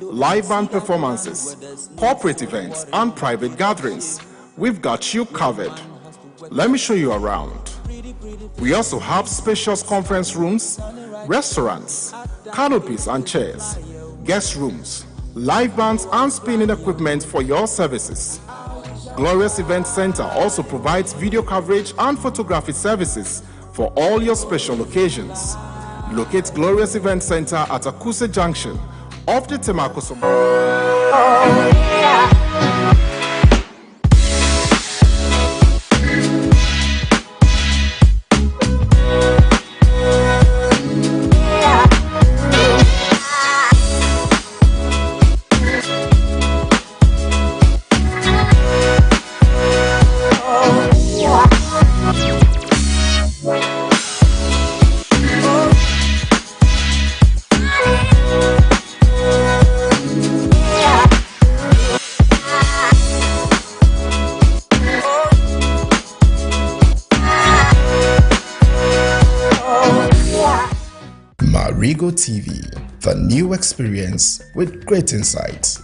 live band performances, corporate events, and private gatherings. We've got you covered. Let me show you around. We also have spacious conference rooms, restaurants, canopies and chairs, guest rooms, live bands and spinning equipment for your services. Glorious Event Center also provides video coverage and photography services for all your special occasions. Locate Glorious Event Center at Akuse Junction off the Temakoso. Marego TV, the new experience with great insights.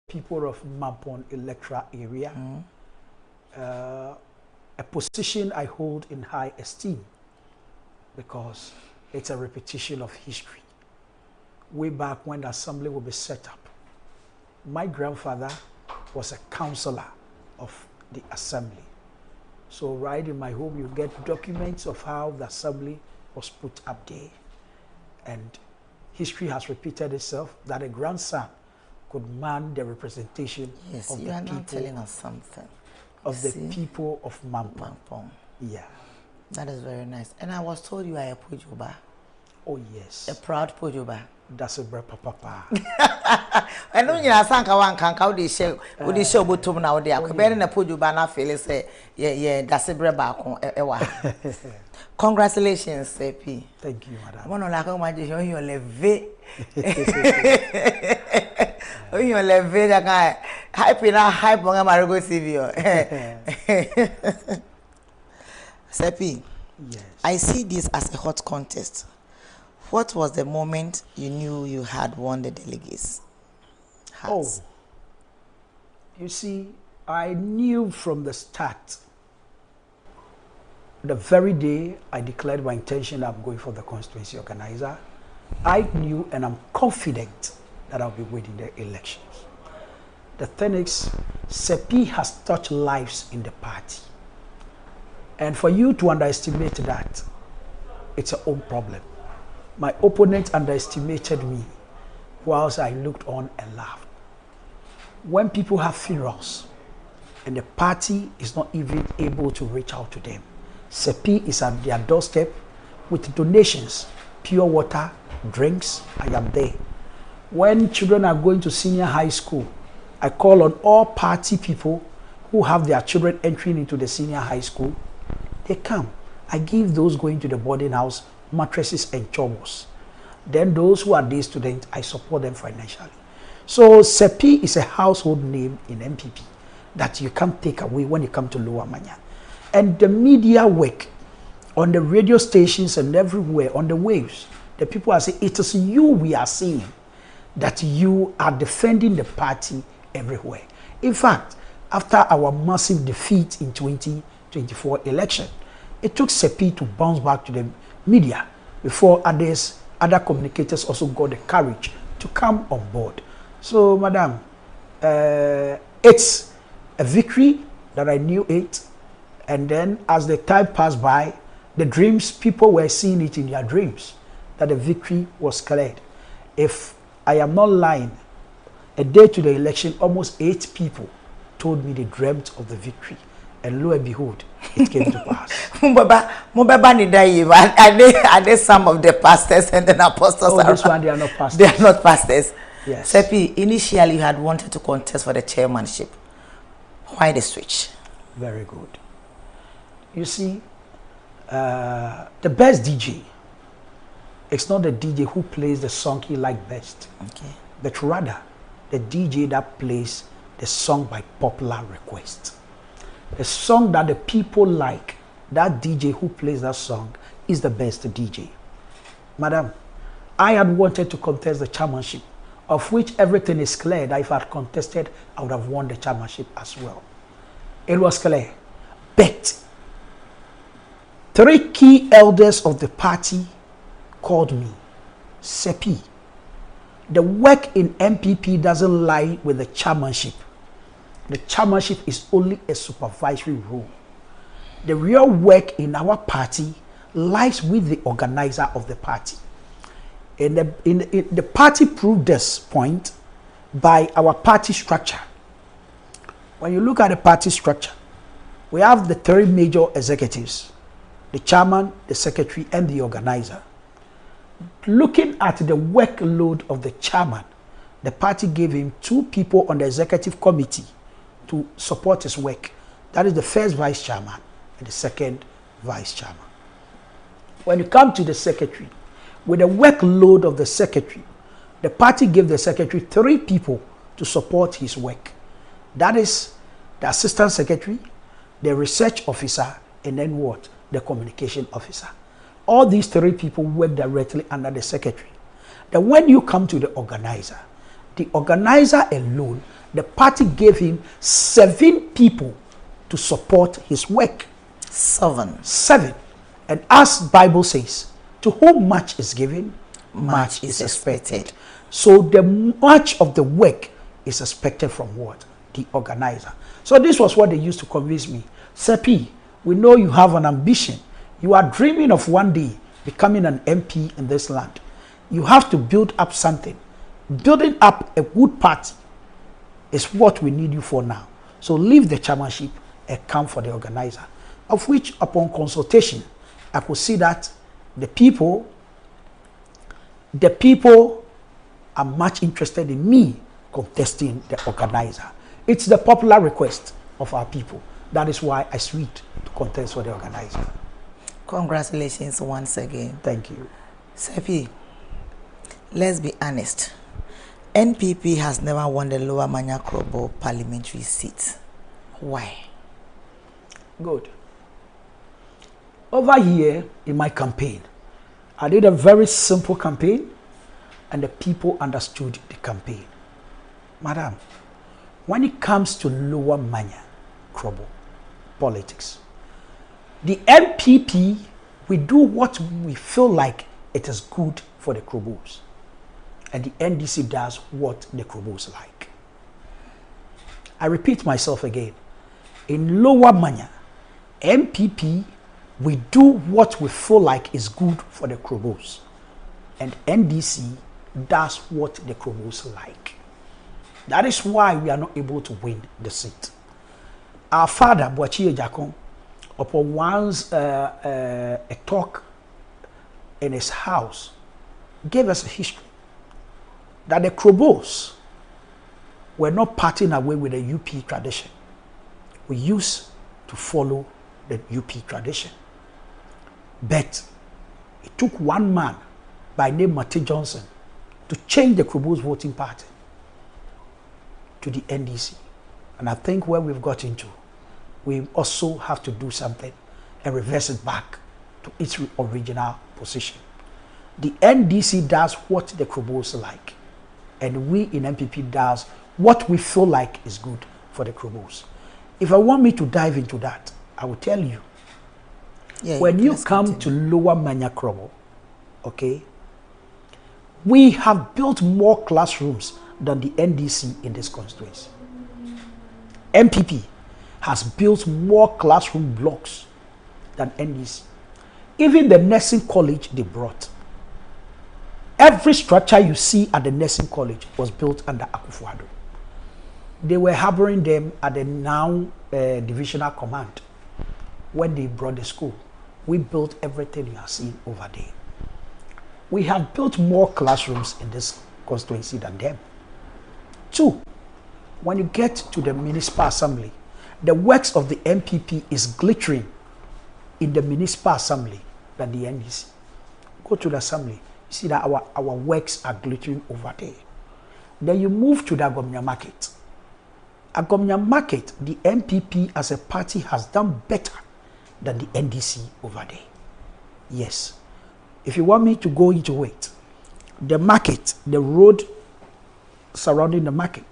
People of Mampon Electoral area, a position I hold in high esteem because it's a repetition of history. Way back when the assembly will be set up, my grandfather was a councillor of the assembly. So right in my home, you get documents of how the assembly was put up there. And history has repeated itself that a grandson could man the representation Yes, of you the are people not telling us something. of the people of Mampong. Mampong. Yeah. That is very nice. And I was told you are a Pujuba. Oh yes. A proud Pujuba. That's a brother papa. I know you are sanka one can count the show. Would the show but now they are bearing a Pujuba na feel say yeah that's a brother. Congratulations, Sepi. Thank you, madam. One like how much you leve. You leve that guy hype in a hype on Marego TV. Sepi, Yes. I see this as a hot contest. What was the moment you knew you had won the delegates? Oh, you see, I knew from the start, the very day I declared my intention I'm going for the constituency organizer, I knew and I'm confident that I'll be winning the elections. The thing is, Sepi has touched lives in the party. And for you to underestimate that, it's your own problem. My opponent underestimated me whilst I looked on and laughed. When people have funerals and the party is not even able to reach out to them, Sepi is at their doorstep with donations, pure water, drinks. I am there. When children are going to senior high school, I call on all party people who have their children entering into the senior high school. They come. I give those going to the boarding house mattresses and chobos. Then those who are day students, I support them financially. So Sepi is a household name in MPP that you can't take away when you come to Lower Manya. And the media work on the radio stations and everywhere on the waves, the people are saying, it is you we are seeing that you are defending the party everywhere. In fact, after our massive defeat in 2024 election, it took Sepi to bounce back to the media before other communicators also got the courage to come on board. So, madam, it's a victory that I knew it. And then as the time passed by, the dreams, people were seeing it in their dreams, that the victory was cleared. If I am not lying, a day to the election, almost 8 people told me they dreamt of the victory. And lo and behold, it came to pass. Are they some of the pastors and the apostles? Oh, this one, they are not pastors. They are not pastors. Yes. Sepi, initially you had wanted to contest for the chairmanship. Why the switch? Very good. You see, the best DJ, it's not the DJ who plays the song he likes best, Okay. but rather the DJ that plays the song by popular request. The song that the people like, that DJ who plays that song is the best DJ. Madam, I had wanted to contest the chairmanship, of which everything is clear that if I had contested, I would have won the chairmanship as well. It was clear. But 3 key elders of the party called me. Sepi, the work in MPP doesn't lie with the chairmanship. The chairmanship is only a supervisory role. The real work in our party lies with the organizer of the party. And the party proved this point by our party structure. When you look at the party structure, we have the 3 major executives, the chairman, the secretary, and the organizer. Looking at the workload of the chairman, the party gave him 2 people on the executive committee to support his work. That is the first vice chairman and the second vice chairman. When you come to the secretary, with the workload of the secretary, the party gave the secretary 3 people to support his work. That is the assistant secretary, the research officer, and then what? The communication officer. All these 3 people work directly under the secretary. Then when you come to the organizer alone, the party gave him 7 people to support his work. 7. And as Bible says, to whom much is given, much is expected. So the much of the work is expected from what? The organizer. So this was what they used to convince me. Sepi, we know you have an ambition. You are dreaming of one day becoming an MP in this land. You have to build up something. Building up a good party is what we need you for now. So leave the chairmanship and come for the organizer. Of which, upon consultation, I could see that the people are much interested in me contesting the organizer. It's the popular request of our people. That is why I switched to contest for the organizer. Congratulations once again. Thank you. Sepi, let's be honest. NPP has never won the Lower Manya Krobo parliamentary seat. Why? Good. Over here in my campaign, I did a very simple campaign and the people understood the campaign. Madam, when it comes to Lower Manya Krobo politics, the NPP, we do what we feel like it is good for the Krobos. And the NDC does what the Krobos like. I repeat myself again. In Lower Manya, NPP, we do what we feel like is good for the Krobos. And NDC does what the Krobos like. That is why we are not able to win the seat. Our father, Boachie Jakon, upon once a talk in his house, gave us a history that the Krobos were not parting away with the UP tradition. We used to follow the UP tradition. But it took one man by name Matty Johnson to change the Krobos voting party to the NDC. And I think where we've got into, we also have to do something and reverse it back to its original position. The NDC does what the Krobos like, and we in MPP does what we feel like is good for the Krobos. If I want me to dive into that, I will tell you. Yeah, when you come to Lower Manya Krobo, okay, we have built more classrooms than the NDC in this constituency. MPP has built more classroom blocks than NDC. Even the nursing college they brought. Every structure you see at the nursing college was built under Akufo-Addo. They were harboring them at the now divisional command when they brought the school. We built everything you are seeing over there. We have built more classrooms in this constituency than them. 2, when you get to the municipal assembly, the works of the MPP is glittering in the municipal assembly than the NDC. Go to the assembly, you see that our works are glittering over there. Then you move to the Agomnya market. Agomnya market, the MPP as a party has done better than the NDC over there. Yes. If you want me to go into it, the market, the road surrounding the market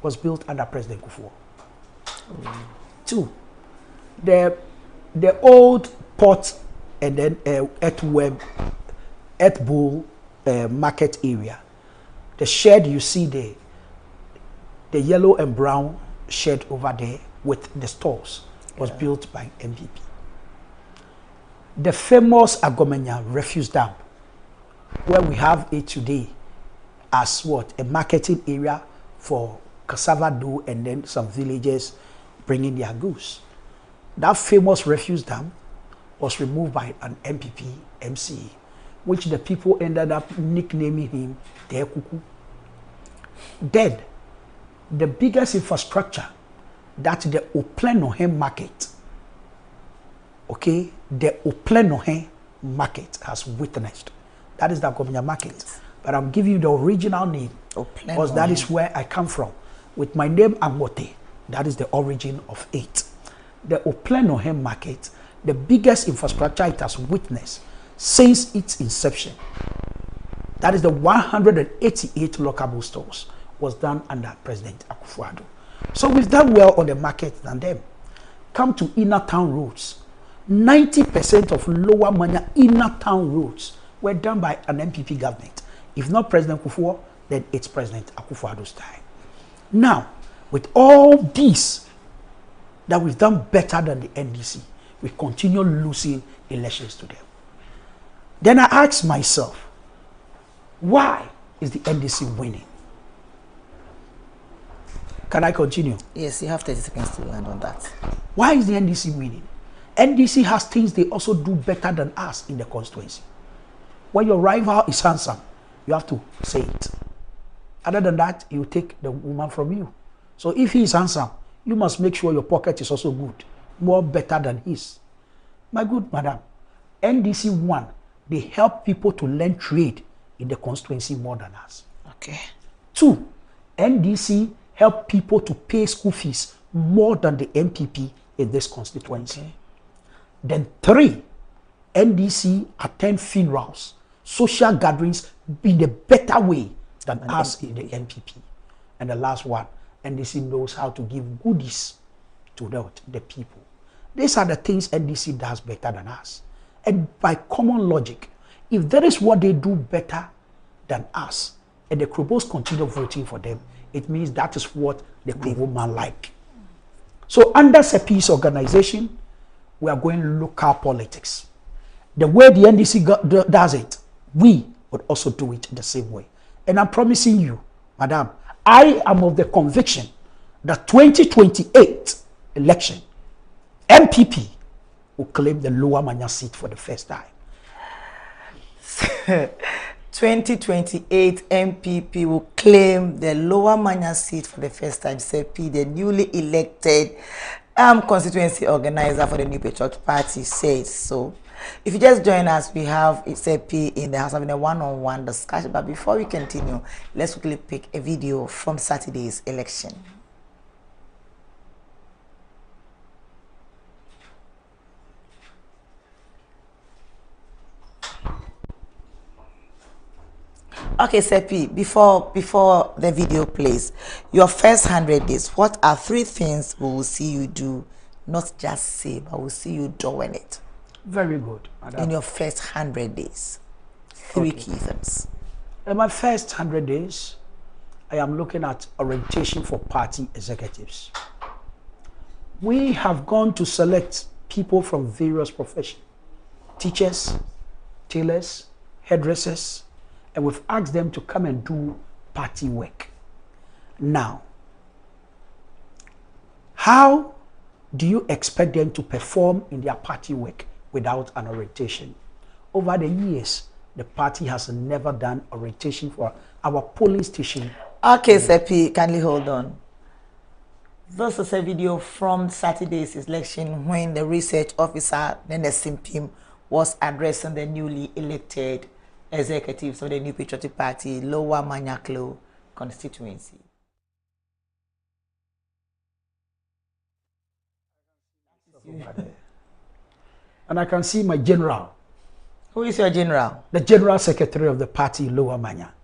was built under President Kufuor. 2, the old port and then Earth Bowl market area, the shed you see there, the yellow and brown shed over there with the stores was built by MPP. The famous Agomenya refuse dump, where we have it today as what? A marketing area for cassava dough and then some villagers bringing their goods. That famous refuse dump was removed by an MPP MCA, which the people ended up nicknaming him Tekuku. Then, the biggest infrastructure that the Oplenohe market, okay, the Oplenohe market has witnessed. That is the Agomenya market. But I'm giving you the original name because that is where I come from. With my name Amote, that is the origin of it. The Oplenohe market, the biggest infrastructure it has witnessed since its inception. That is the 188 lockable stores was done under President Akufo-Addo. So we've done well on the market than them. Come to inner town roads. 90% of Lower Manya inner town roads were done by an MPP government. If not President Kufuor, then it's President Akufo-Addo's time. Now, with all this that we've done better than the NDC, we continue losing elections to them. Then I ask myself, why is the NDC winning? Can I continue? Yes, you have 30 seconds to land on that. Why is the NDC winning? NDC has things they also do better than us in the constituency. When your rival is handsome, you have to say it. Other than that, he will take the woman from you. So if he is handsome, you must make sure your pocket is also good, more better than his. My good madam, NDC won. They help people to learn trade in the constituency more than us. Okay. 2, NDC help people to pay school fees more than the MPP in this constituency. Okay. Then 3, NDC attend funerals, social gatherings in a better way than us in the MPP. And the last one, NDC knows how to give goodies to the people. These are the things NDC does better than us. And by common logic, if that is what they do better than us, and the Krobos continue voting for them, it means that is what the Krobo man like. So under Sepi's organization, we are going local politics. The way the NDC does it, we would also do it the same way. And I'm promising you, madam, I am of the conviction that 2028 election, MPP will claim the Lower Manya seat for the first time. 2028 MPP will claim the Lower Manya seat for the first time. Sepi, the newly elected constituency organizer for the New Patriot Party, says so. If you just join us, we have Sepi in the house having a one-on-one discussion. But before we continue, let's quickly pick a video from Saturday's election. Okay, Sepi, before the video plays, your first 100 days, what are 3 things we will see you do, not just say, but we'll see you doing it? Very good, madam. In your first 100 days, 3 key things. In my first 100 days, I am looking at orientation for party executives. We have gone to select people from various professions, teachers, tailors, hairdressers, and we've asked them to come and do party work. Now, how do you expect them to perform in their party work without an orientation? Over the years, the party has never done orientation for our polling station. Okay, Sepi, kindly hold on. This is a video from Saturday's election when the research officer, Nene Simpim, was addressing the newly elected executives of the New Patriotic Party, Lower Manyaklo constituency. And I can see my general. Who is your general? The general secretary of the party, Lower Manya,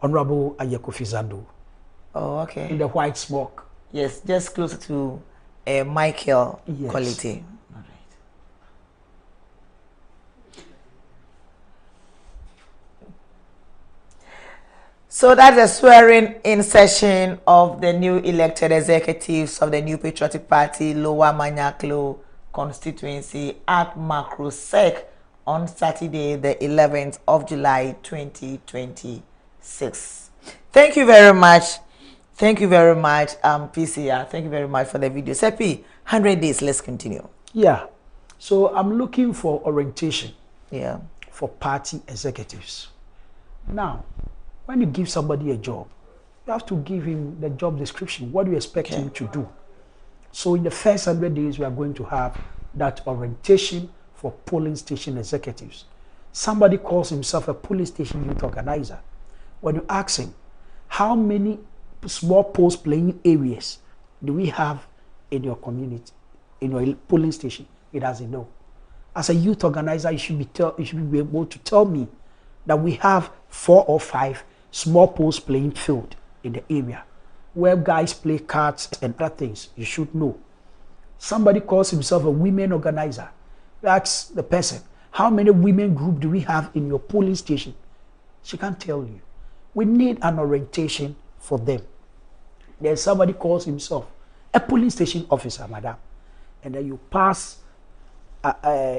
Honorable Ayekofi Zando. Oh, okay. In the white smoke. Yes, just close to Michael quality. All right. So that's a swearing-in session of the new elected executives of the New Patriotic Party, Lower Manyaklo constituency at Macrosec on Saturday, the 11th of July, 2026. Thank you very much. Thank you very much, PCR. Thank you very much for the video. Sepi, 100 days, let's continue. Yeah. So I'm looking for orientation. Yeah. For party executives. Now, when you give somebody a job, you have to give him the job description. What do you expect him to do? So in the first 100 days, we are going to have that orientation for polling station executives. Somebody calls himself a polling station youth organizer. When you ask him, how many small post playing areas do we have in your community, in your polling station? He doesn't know. As a youth organizer, you should be able to tell me that we have 4 or 5 small post playing field in the area where guys play cards and other things. You should know. Somebody calls himself a women organizer. That's the person. How many women group do we have in your polling station? She can't tell you. We need an orientation for them. There's somebody calls himself a polling station officer, madam, and then you pass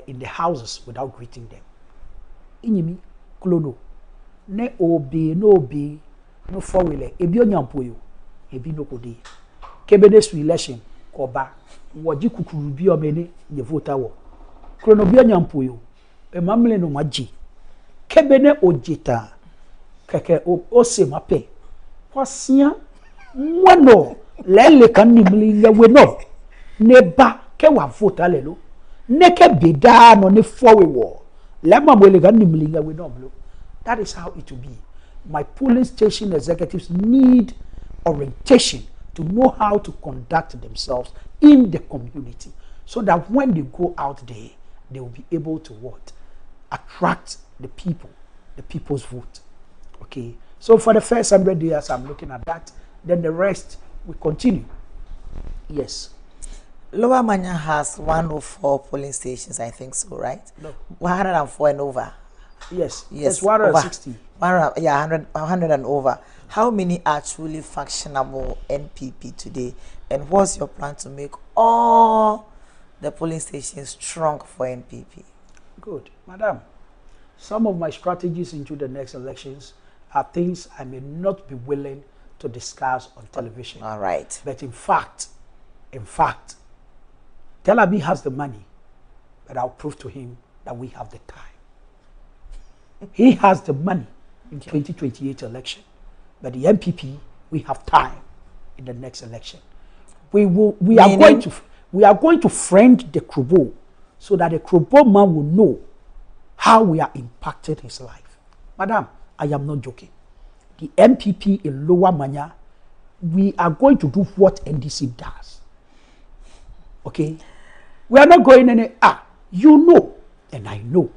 in the houses without greeting them. Inyimi, klono, ne obi, no obi, no four-wheeler, ebi onyampoyo, ebi no kodi. Kebene's election koba waji kukuru bi o meni ye voter wo krono bi anyampo yo e mamle no maji kebene ojita keke o se mape kwasia mwano lele kan nimli yawe no neba ke wa voter lelo neke beda no ne fowe wo lema mo le kan nimli yawe no blo. That is how it will be. My polling station executives need orientation to know how to conduct themselves in the community so that when they go out there, they will be able to what? Attract the people, the people's vote. Okay, so for the first 100 years, I'm looking at that. Then the rest will continue. Yes. Lower Manya has 104 polling stations, I think so, right? No. 104 and over. Yes. Yes. It's 160. 100 and over. How many are truly functionable NPP today? And what's your plan to make all the polling stations strong for NPP? Good. Madam, some of my strategies into the next elections are things I may not be willing to discuss on television. All right. But in fact, Tel Aviv has the money, but I'll prove to him that we have the time. He has the money in 2028 election, but the MPP, we have time in the next election. We are going to friend the Krobo so that the Krobo man will know how we are impacted his life. Madam, I am not joking. The MPP in Lower Manya, we are going to do what NDC does. Okay? We are not going any, you know, and I know.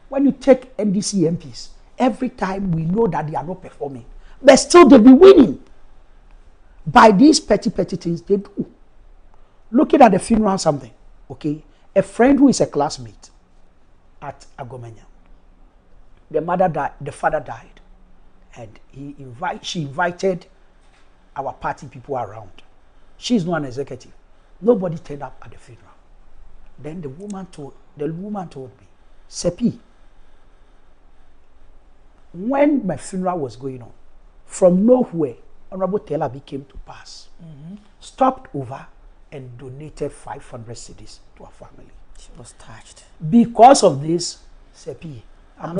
When you take NDC MPs, every time we know that they are not performing, but still they'll be winning. By these petty things they do. Looking at the funeral something, okay? A friend who is a classmate at Agomenya. The mother died, the father died, and she invited our party people around. She's not an executive. Nobody turned up at the funeral. Then the woman told me, Sepi, when my funeral was going on, from nowhere, Honorable Telabi came to pass, stopped over and donated 500 cedis to our family. She was touched. Because of this, Sepi, I'm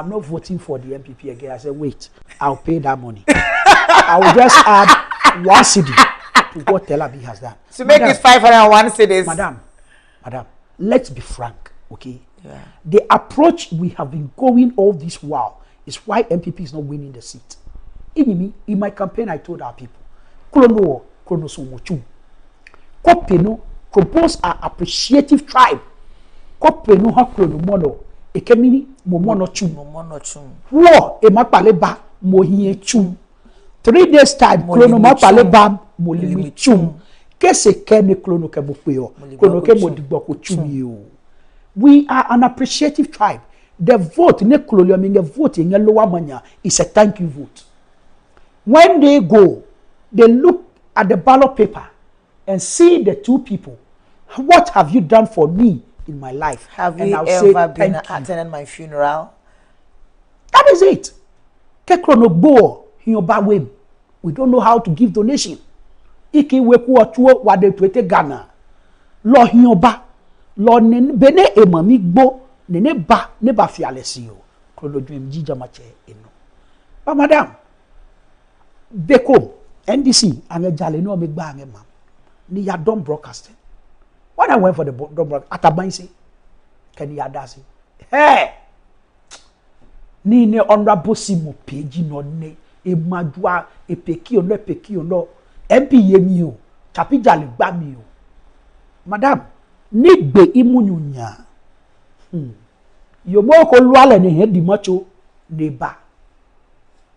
not voting for the MPP again. I said, wait, I'll pay that money. I will just add 1 cedi to what Telabi has done. To make it 501 cedis. Madam, let's be frank, okay? Yeah. The approach we have been going all this while is why MPP is not winning the seat. In my campaign, I told our people, Kopeno, propose our appreciative tribe. Kopeno ha kronomono, ekemini momono chum. Wo emapaleba mohie chum. 3 days time, kronomapaleba molimi chum. Kese kene krono kebukweyo, krono ke modigboko chum yo. We are an appreciative tribe. The vote, ne kololium, vote in Lower Manya is a thank you vote. When they go, they look at the ballot paper and see the two people. What have you done for me in my life? Have you ever been attending my funeral? That is it. We don't know how to give donation. Iki weku otuo wade tuete Ghana. Lo hioba. Lo bene emami gbo nene ba ne ba fialesi yo. Krono dwem jija mache eno. But madam, Beko, NDC, and Jale no make bang mam. Ni ya done broadcasting. When I went for the done broadcasting, Atabansi, can you adasi? Hey! Ni ne honorable Simo page no ne e madua e peki no MP yemi o tapi Jale gba mi o. Madam, ni gbe imunyunya. Yo mo ko luale ne he di macho ne ba.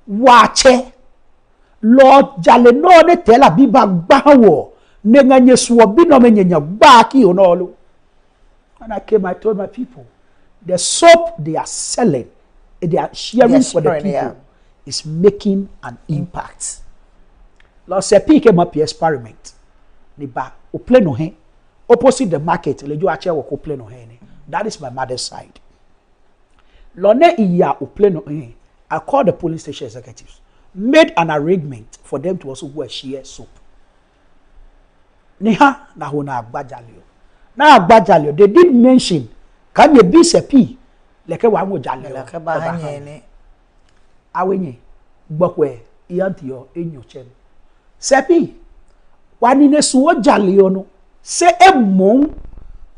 Wache Lord Jale no ne tela biba gbawo ne nganye suo bi no menyenya gba ki onolu. And I came, I told my people, the soap they are selling, they are sharing for the people, is making an impact. Lord Sepi came up here experiment. Ni ba o play no hen opposite the market le jo ache wo ko play no hen. That is my mother's side. Lord ne iya o play no hen. I called the police station executives, made an arrangement for them to also go and share soap. Niha na ho na agbajalio. Na agbajalio they did mention can you be sepi leke wa mo jalio. Leke ba hanye ni. Awenye gbokwe iyantiyo enyochem. Sepi wani ne suwo jalio no se emon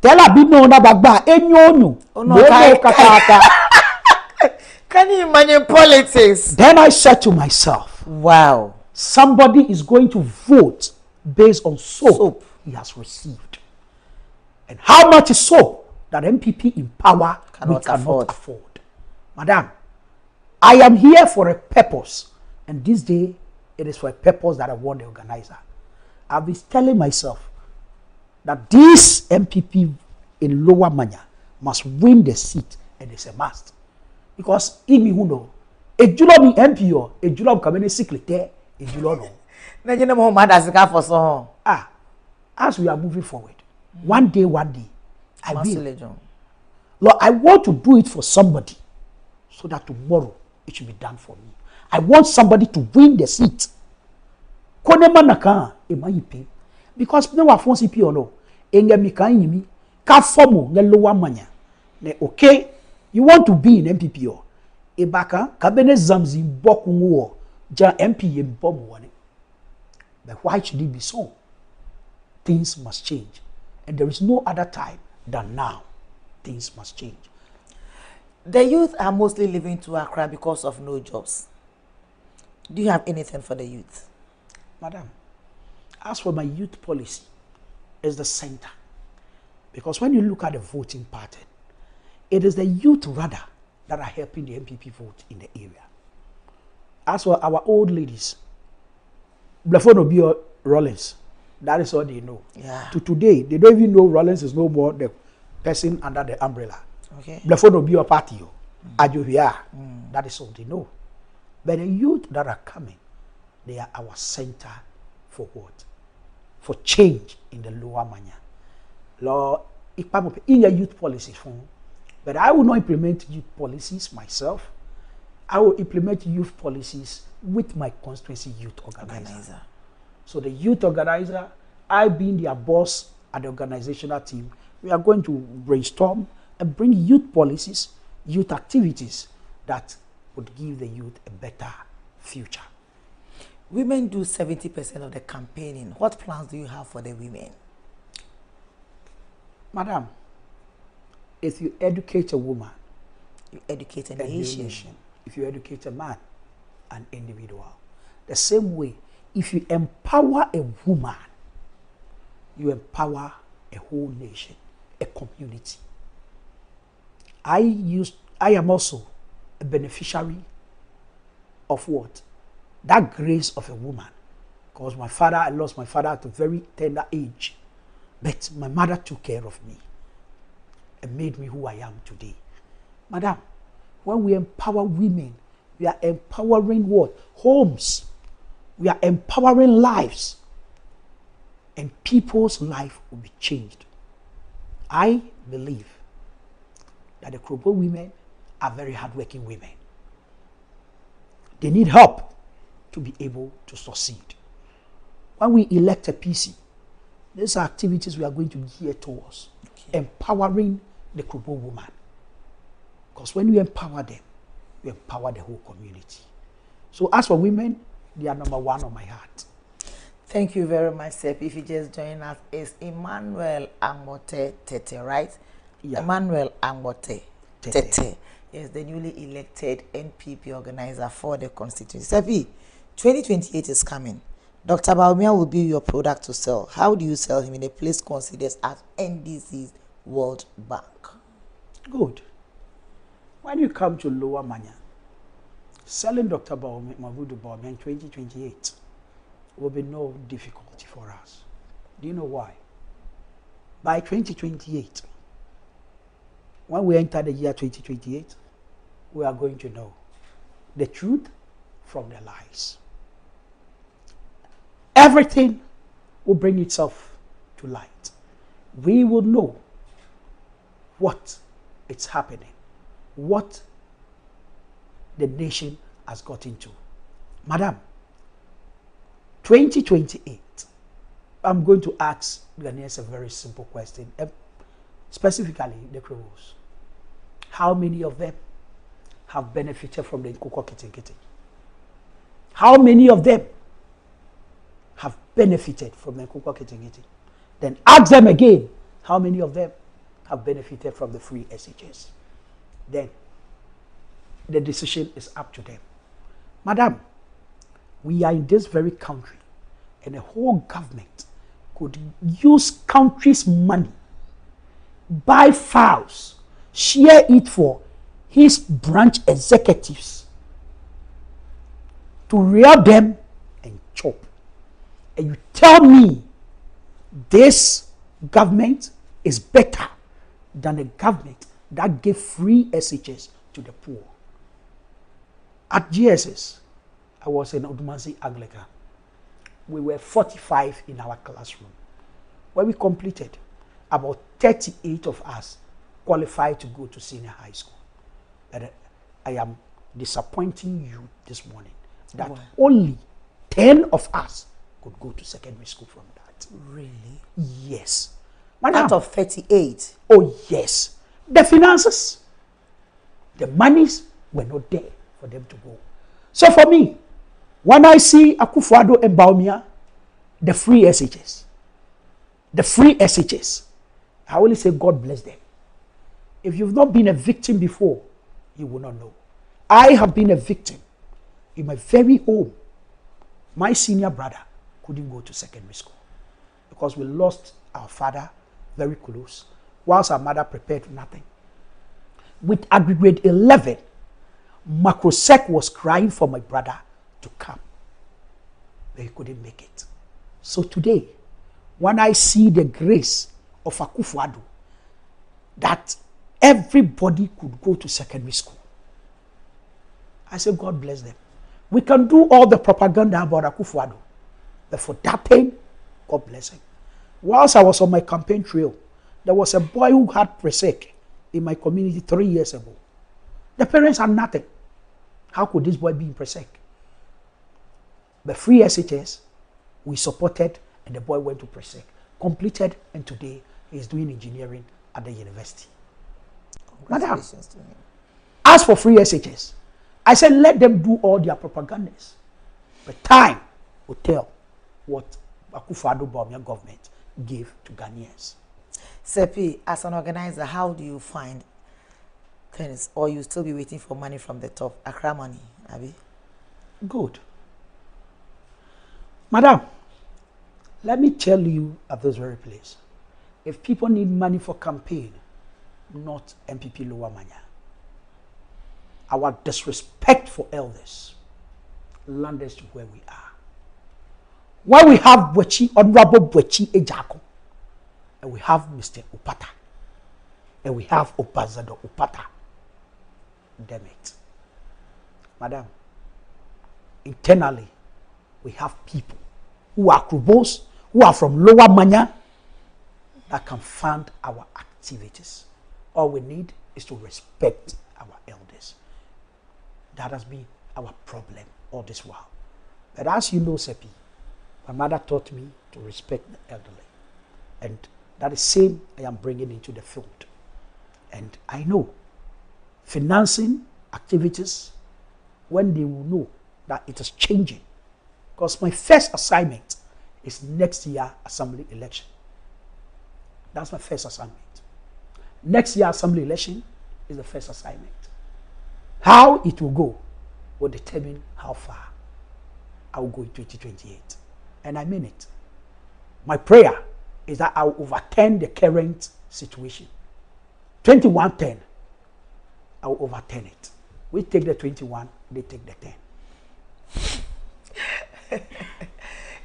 tela bi no na bagba enyonyo. Ono kaka. Can you imagine politics? Then I said to myself, wow, somebody is going to vote based on soap he has received. And how much is soap that MPP in power we cannot afford? Madam, I am here for a purpose. And this day, it is for a purpose that I want the organizer. I've been telling myself that this MPP in Lower Manya must win the seat, and it's a must. Because imi huno, a julo bi MPO, a julo kamene secretary, a julo no. Najina mo madasika for so. As we are moving forward, one day, I will. Lord, I want to do it for somebody, so that tomorrow it should be done for me. I want somebody to win the seat. Kone manaka emayipe, because no one wants CP or no. Enga mi kan yimi, ka formu ne lowa manya. Ne okay. You want to be in MPP? Ebaka kabene zamzi bokunwo ja MP bomu wane. But why should it be so? Things must change, and there is no other time than now. Things must change. The youth are mostly living to Accra because of no jobs. Do you have anything for the youth? Madam, as for my youth policy, it's the center. Because when you look at the voting pattern, it is the youth rather that are helping the MPP vote in the area. As for our old ladies, Blafon Rollins, that is all they know. Yeah. To today, they don't even know Rollins is no more the person under the umbrella. Okay. Blafon party, that is all they know. But the youth that are coming, they are our center for what? For change in the Lower Manya. Lord, in your youth policy form. But I will not implement youth policies myself. I will implement youth policies with my constituency youth organizer. So the youth organizer, I being their boss at the organizational team, we are going to brainstorm and bring youth policies, youth activities that would give the youth a better future. Women do 70% of the campaigning. What plans do you have for the women? Madam, if you educate a woman, you educate a nation. If you educate a man, an individual. The same way, if you empower a woman, you empower a whole nation, a community. I am also a beneficiary of what? That grace of a woman. Because I lost my father at a very tender age. But my mother took care of me and made me who I am today. Madam, when we empower women, we are empowering what? Homes. We are empowering lives. And people's life will be changed. I believe that the Krobo women are very hardworking women. They need help to be able to succeed. When we elect a PC, these are activities we are going to gear towards. Okay. Empowering the Krobo woman. Because when we empower them, we empower the whole community. So as for women, they are number one on my heart. Thank you very much, Sep. If you just join us, it's Emmanuel Angbote Tete, right? Yeah. Emmanuel Angbote Tete. Yes, the newly elected NPP organizer for the constituency. Sepi, 2028 is coming. Dr. Baumia will be your product to sell. How do you sell him in a place considered as NDC's World Bank? Good. When you come to Lower Manya, selling Dr. Mavudu Baumia in 2028 will be no difficulty for us. Do you know why? By 2028, when we enter the year 2028, we are going to know the truth from the lies. Everything will bring itself to light. We will know what is happening, what the nation has got into. Madam, 2028, I'm going to ask Ghanaians a very simple question, specifically the Creoles. How many of them have benefited from the Nkukwo Kitten Kitten? How many of them have benefited from the Nkukwo Kitten Kitten? Then ask them again, how many of them have benefited from the free SHS? Then the decision is up to them. Madam, we are in this very country, and the whole government could use country's money, buy fowls, share it for his branch executives to rear them and chop. And you tell me this government is better than the government that gave free SHS to the poor. At GSS, I was in Odumansi Anglican. We were 45 in our classroom. When we completed, about 38 of us qualified to go to senior high school. But I am disappointing you this morning that only 10 of us could go to secondary school from that. Really? Yes. Out of 38? Oh, yes. The finances, the monies were not there for them to go. So for me, when I see Akufo-Addo and Bawumia, the free SHS, I only say God bless them. If you've not been a victim before, you will not know. I have been a victim in my very home. My senior brother couldn't go to secondary school because we lost our father very close, whilst our mother prepared nothing. With aggregate 11, Macrosec was crying for my brother to come, but he couldn't make it. So today, when I see the grace of Akufo-Addo, that everybody could go to secondary school, I say, God bless them. We can do all the propaganda about Akufo-Addo, but for that thing, God bless him. Whilst I was on my campaign trail, there was a boy who had Presec in my community 3 years ago. The parents had nothing. How could this boy be in Presec? The free SHS, we supported, and the boy went to Presec, completed, and today he's doing engineering at the university. Madam, to him. As for free SHS, I said let them do all their propagandas. But time will tell what Akufo-Addo Bawumia government gave to Ghanaians. Sepi, as an organizer, how do you find things? Or you still be waiting for money from the top? Accra money, Abi? Good. Madam, let me tell you at this very place, if people need money for campaign, not MPP Lower Manya, our disrespect for elders land us to where we are. When we have Bwechi, Honorable Bwechi Ejako, and we have Mr. Upata, and we have Opazado Upata, damn it. Madam, internally, we have people who are Krubos, who are from Lower Manya, that can fund our activities. All we need is to respect our elders. That has been our problem all this while. But as you know, Sepi, my mother taught me to respect the elderly. And that is same I am bringing into the field. And I know financing activities, when they will know that it is changing. Because my first assignment is next year assembly election. That's my first assignment. Next year assembly election is the first assignment. How it will go will determine how far I will go in 2028. And I mean it. My prayer is that I will overturn the current situation. 2110, I will overturn it. We take the 21, they take the 10.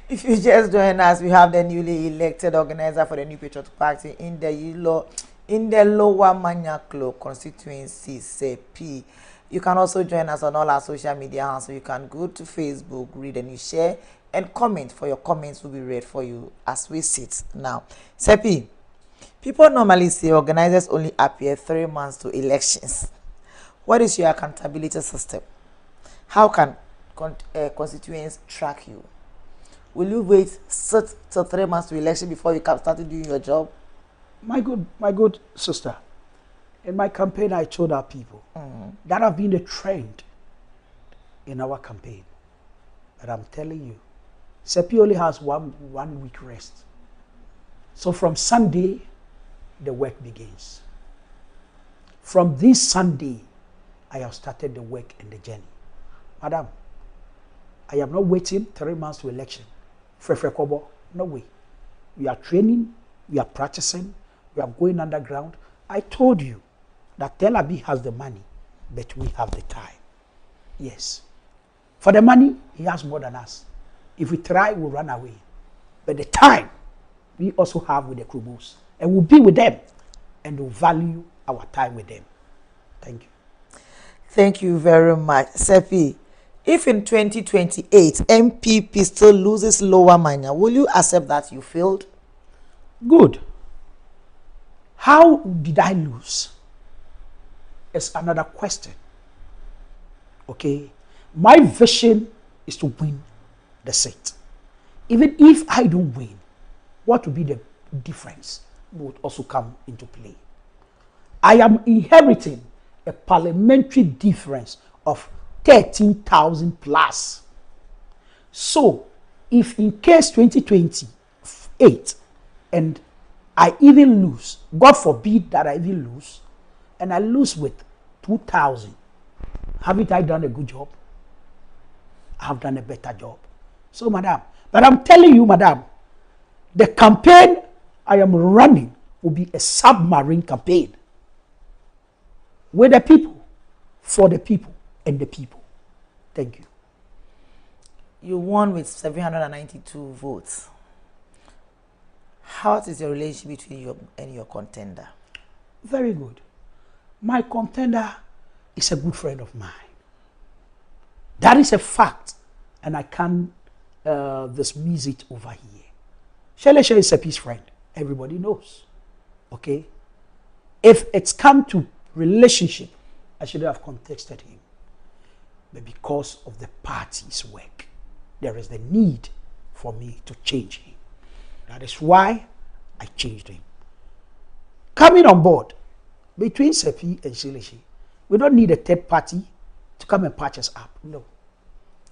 If you just join us, we have the newly elected organizer for the New Patriotic Party in the Lower Manyaklo constituency, CP. You can also join us on all our social media handles. So you can go to Facebook, read and you share, and comment. For your comments will be read for you as we sit now. CP, people normally say organizers only appear 3 months to elections. What is your accountability system? How can constituents track you? Will you wait, sit till 3 months to election before you can start doing your job? My good sister, in my campaign, I told our people that have been the trend in our campaign. But I'm telling you, Sepi only has one week rest. So from Sunday, the work begins. From this Sunday, I have started the work and the journey. Madam, I am not waiting 3 months to election. Kobo, no way. We are training, we are practicing, we are going underground. I told you that Tel Aviv has the money, but we have the time. Yes. For the money, he has more than us. If we try, we'll run away. But the time, we also have with the Krubus. And we'll be with them. And we'll value our time with them. Thank you. Thank you very much. Sepi, if in 2028, MPP still loses Lower Manya, will you accept that you failed? Good. How did I lose? It's another question. Okay? My vision is to win the seat. Even if I don't win, what will be the difference would also come into play. I am inheriting a parliamentary difference of 13,000 plus. So, if in case 2028 and I even lose, God forbid that I even lose, and I lose with 2,000, haven't I done a good job? I have done a better job. So, madam, but I'm telling you, madam, the campaign I am running will be a submarine campaign with the people, for the people, and the people. Thank you. You won with 792 votes. How is your relationship between you and your contender? Very good. My contender is a good friend of mine. That is a fact, and I can't dismiss it over here. Shelley is a peace friend. Everybody knows. Okay? If it's come to relationship, I should have contested him. But because of the party's work, there is the need for me to change him. That is why I changed him. Coming on board, between Sepi and Sheleshi, we don't need a third party to come and patch us up. No.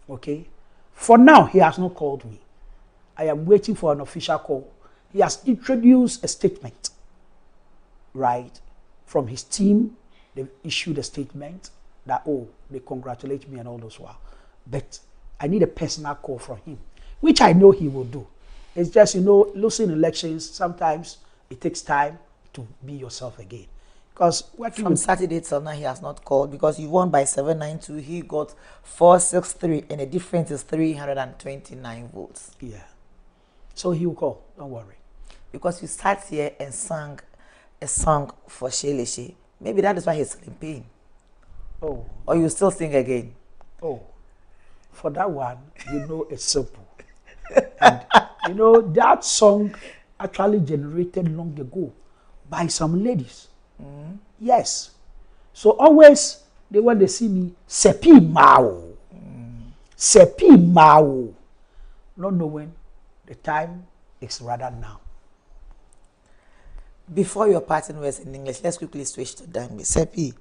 Okay? For now, he has not called me. I am waiting for an official call. He has introduced a statement, right? From his team, they issued a statement that, oh, they congratulate me and all those while. But I need a personal call from him, which I know he will do. It's just, losing elections, sometimes it takes time to be yourself again. Because from Saturday till now, he has not called because you won by 792. He got 463, and the difference is 329 votes. Yeah. So he will call. Don't worry. Because you sat here and sang a song for Sheleshi. Maybe that is why he's in pain. Oh. Or you still sing again. Oh. For that one, it's simple. And, that song actually generated long ago by some ladies. Mm. Yes. So always, when they see me, Sepi Mao. Sepi Mao. Not knowing the time is rather now. Before your parting words in English, let's quickly switch to Dangme. Sepi,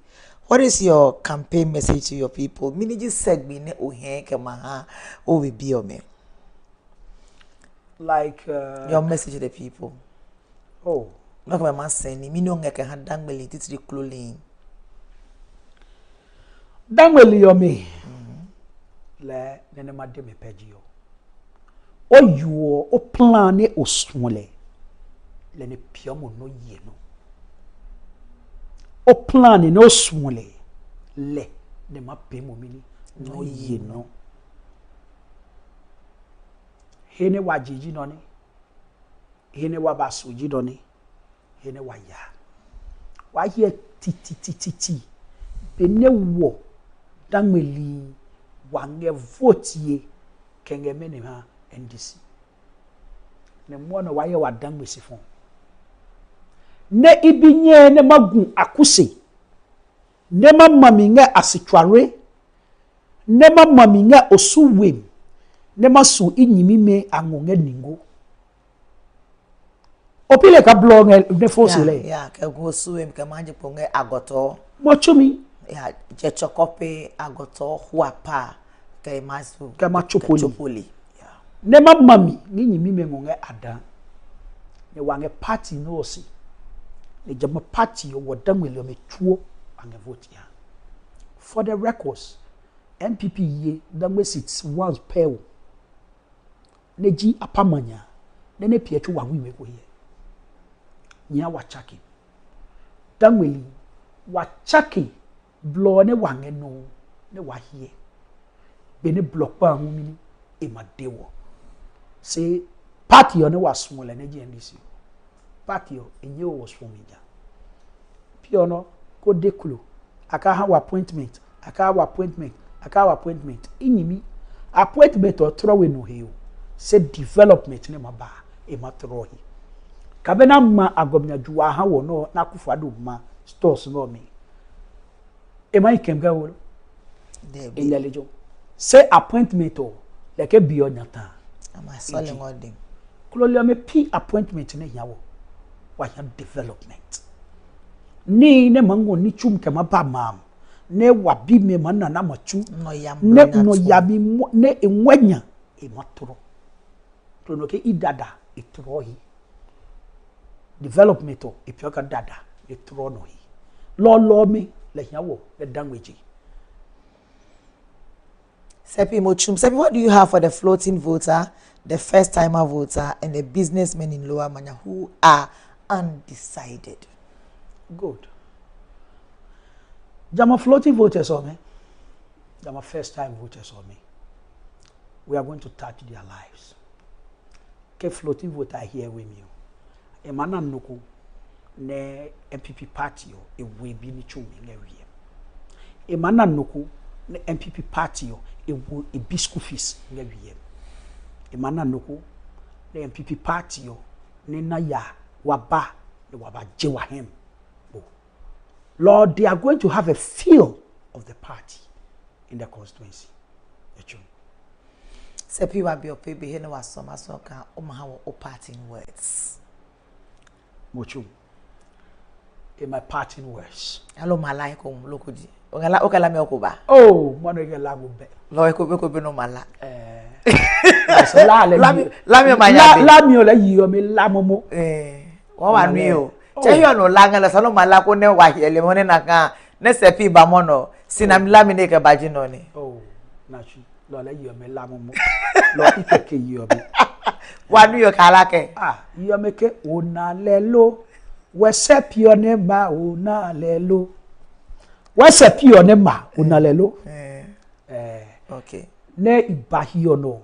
what is your campaign message to your people? Miniji said me ne ohen kemaha o we be me. Like your message to the people. Oh. Look my man saying me no ngeke ha Dangme titri clothing. Dangme yo me. Le nene ma de me pejio. O you o plan ne o swole. Le ne piamo no ye no. O plan no swole. Le ne ma pemo mini no ye no. Hene wa jiji no ni. Hene wa basu ji do ni. Hene wa ya. Wa ye ti. Bene wo Dangmeli wange votie kenge mene ha NDC. Ne mwana wa ye wa Dangme sifon. Ne ibinye ne magun akuse. Ne mamami nga asitware. Ne mamami nga osuwem. ne masu inyimi me angonge ningo opile ka blonge ne fosile ya ka go suem ka manje ponge agoto mochumi ya je chokope agoto huapa ka masu ka machopoli ya ne mamami ni nyimi me ngonge ada ne wange party no osi ne jama party o wodanwele me tuo ange vote ya for the records MPP ye dangwe sits once pew ne ji apamanya ne pietwu wa wiwe ko ye nya wachaki dangweli wachaki blo ne wange no ne wahie be ne block pa humini e madewo say party on was small ne GNDC party enye wo swomija piono ko dekulu aka ha appointment aka appointment inyimi appointment or throw no he say development ne maba e matro hi kabena ma agomnya juwa ha wo no na kufado ma stores no me e mai kemga wo de ineligible say appointment o like be onyata ama sole ngodem klolio me p appointment ne yawo wa ya development ni ne mango ni chum kema ba mam ne wabi me manna na machu ne no yabi ne enwanya e matoro to no ke idada etrohi development o epioka dada etrono hi lo me le yawo le language Sepi Mochum, Sepi, what do you have for the floating voter, the first timer voter, and the businessmen in Lower Manya who are undecided? Good. Jama floating voters on me. Jama first time voters on me. We are going to touch their lives. Ke floating voter here with you. Emana nuku ne MPP party o e we bi ni chumi ngewie. Emana nuku ne MPP party o e bi school fees ngewie. Emana nuku ne MPP party o ne na ya waba ne waba jewa him. Lord, they are going to have a feel of the party in the constituency. Sepi wa bi ope be he no wasoma so ka o ma ha wo parting words. Mochum. In my parting words. Hello malai ko lokodi. Okala me okoba. Oh, mono ge la go be. Lo ko be no mala. La me manya. La mi o la yi o me la momo. Wa wa nu o. Che yo no langa la sano mala ko ne wa hele mo ne na kan ne Sepi ba mo no sinam la mi ne ke baji no ni. Oh, na chi. Lo la yi o me la momo. Lo ikeke yi o me. Wa nu yo kala ke. Yi o me ke ona lelo. We Sepi o ne ma ona lelo. We Sepi o ne ma ona lelo. Okay. Ne ibahi o no.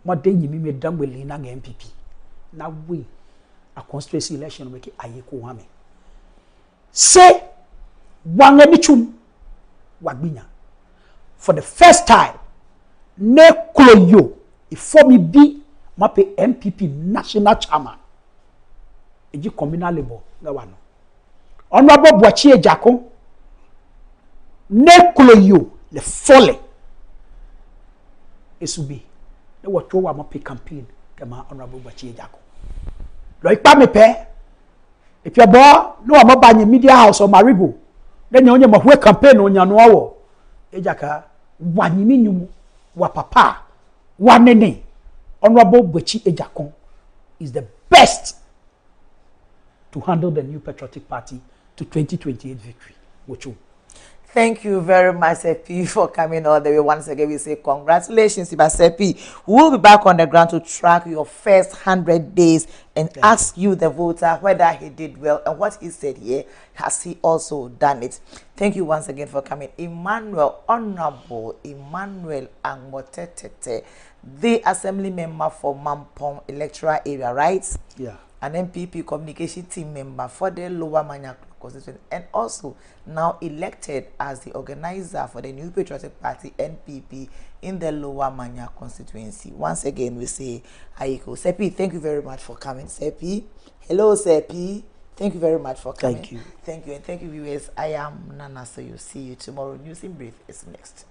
Mo de yimi me dangweli na MPP. Na we a constituency election make ayeko hame. Say wange bichum wagbinya. For the first time, ne kloyo ifo mi bi mape MPP national chairman. Eji communal labor nga wano. Honorable Boachie Jako ne kloyo le fole. Esubi. Ne watcho wa mape campaign kama Honorable Boachie Jako. Lo ipa me pe if you bo no amabanye media house or Marego then you onye mahwe campaign onya no awo ejaka wanyimi nyumu wa papa wa nene Honorable Boachie Ejakon is the best to handle the New Patriotic Party to 2028 victory. Wochu. Thank you very much, Sepi, for coming all the way. Once again, we say congratulations, Sepi. We'll be back on the ground to track your first 100 days and ask you, the voter, whether he did well and what he said here. Has he also done it? Thank you once again for coming. Honorable Emmanuel Angmotetete, the assembly member for Mampong electoral area, right? Yeah. An MPP communication team member for the Lower Manya constituency, and also now elected as the organizer for the New Patriotic Party (NPP) in the Lower Manya constituency. Once again, we say Aiko. Sepi, thank you very much for coming. Sepi, hello, Sepi. Thank you very much for coming. Thank you. Thank you, and thank you, viewers. I am Nana, so you see you tomorrow. News in Brief is next.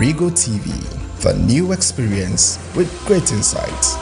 Marego TV, the new experience with great insights.